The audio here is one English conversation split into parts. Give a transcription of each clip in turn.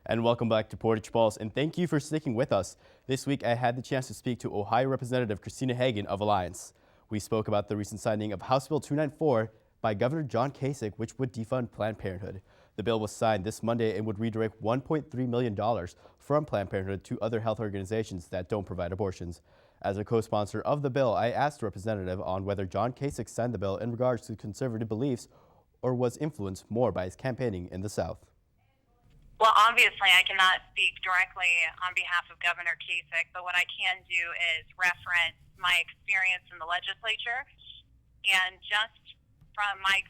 And welcome back to Portage Pulse, and thank you for sticking with us. This week, I had the chance to speak to Ohio Representative Christina Hagan of Alliance. We spoke about the recent signing of House Bill 294 by Governor John Kasich, which would defund Planned Parenthood. The bill was signed this Monday and would redirect $1.3 million from Planned Parenthood to other health organizations that don't provide abortions. As a co-sponsor of the bill, I asked the representative on whether John Kasich signed the bill in regards to conservative beliefs or was influenced more by his campaigning in the South. Well, obviously, I cannot speak directly on behalf of Governor Kasich, but what I can do is reference my experience in the legislature. And just from my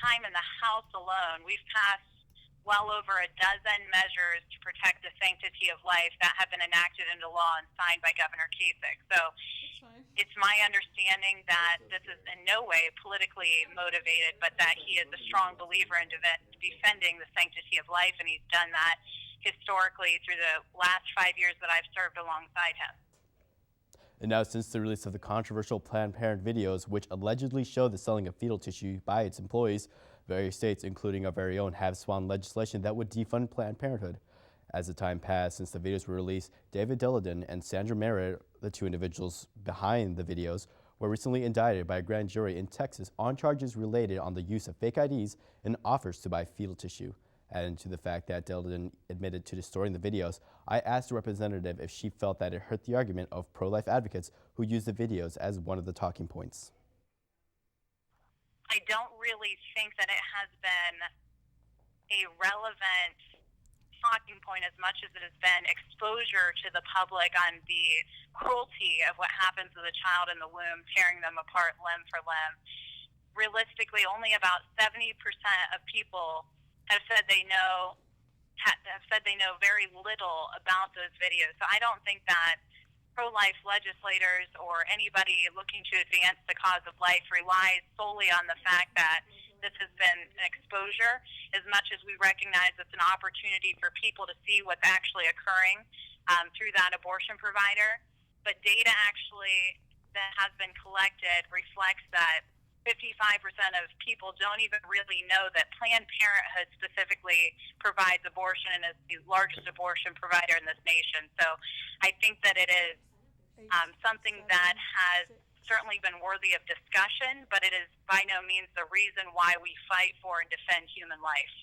time in the House alone, we've passed well over a dozen measures to protect the sanctity of life that have been enacted into law and signed by Governor Kasich. So it's my understanding that this is in no way politically motivated, but that he is a strong believer in defending the sanctity of life, and he's done that historically through the last 5 years that I've served alongside him. And now, since the release of the controversial Planned Parenthood videos, which allegedly show the selling of fetal tissue by its employees, various states, including our very own, have spawned legislation that would defund Planned Parenthood. As the time passed since the videos were released, David Dilliden and Sandra Merritt, the two individuals behind the videos, were recently indicted by a grand jury in Texas on charges related on the use of fake IDs and offers to buy fetal tissue. Adding to the fact that Dilliden admitted to distorting the videos, I asked the representative if she felt that it hurt the argument of pro-life advocates who use the videos as one of the talking points. I don't really think that it has been a relevant talking point as much as it has been exposure to the public on the cruelty of what happens to the child in the womb, tearing them apart limb for limb. Realistically, only about 70% of people have said they know very little about those videos. So I don't think that pro-life legislators or anybody looking to advance the cause of life relies solely on the fact that this has been an exposure, as much as we recognize it's an opportunity for people to see what's actually occurring through that abortion provider. But data actually that has been collected reflects that 55% of people don't even really know that Planned Parenthood specifically provides abortion and is the largest abortion provider in this nation. So I think that it is something that has certainly been worthy of discussion, but it is by no means the reason why we fight for and defend human life.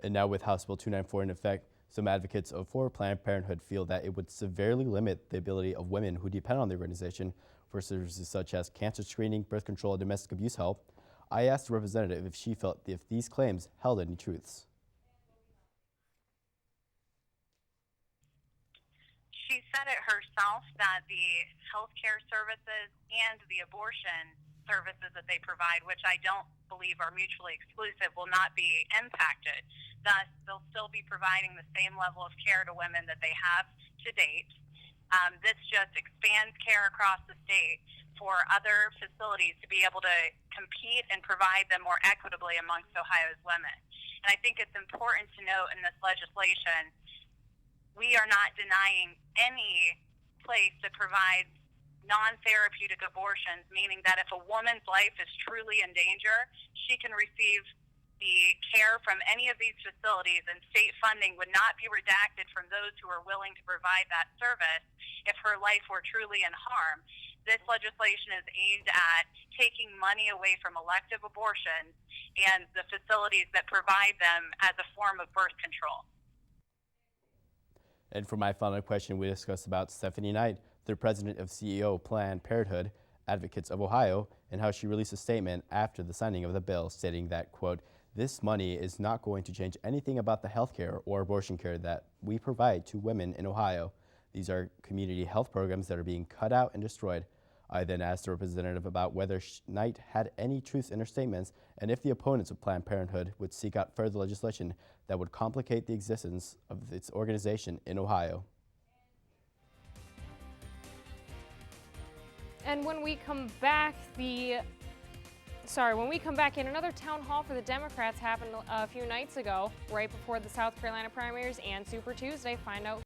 And now, with House Bill 294 in effect, some advocates for Planned Parenthood feel that it would severely limit the ability of women who depend on the organization for services such as cancer screening, birth control, and domestic abuse help. I asked the representative if she felt if these claims held any truths. She said it herself that the healthcare services and the abortion services that they provide, which I don't believe are mutually exclusive, will not be impacted. Thus, they'll still be providing the same level of care to women that they have to date. This just expands care across the state for other facilities to be able to compete and provide them more equitably amongst Ohio's women. And I think it's important to note in this legislation, we are not denying any place that provides non-therapeutic abortions, meaning that if a woman's life is truly in danger, she can receive the care from any of these facilities, and state funding would not be redacted from those who are willing to provide that service if her life were truly in harm. This legislation is aimed at taking money away from elective abortions and the facilities that provide them as a form of birth control. And for my final question, we discussed about Stephanie Knight, the president of CEO Planned Parenthood Advocates of Ohio, and how she released a statement after the signing of the bill stating that, quote, "This money is not going to change anything about the health care or abortion care that we provide to women in Ohio. These are community health programs that are being cut out and destroyed." I then asked the representative about whether Knight had any truth in her statements and if the opponents of Planned Parenthood would seek out further legislation that would complicate the existence of its organization in Ohio. And when we come back, another town hall for the Democrats happened a few nights ago, right before the South Carolina primaries and Super Tuesday. Find out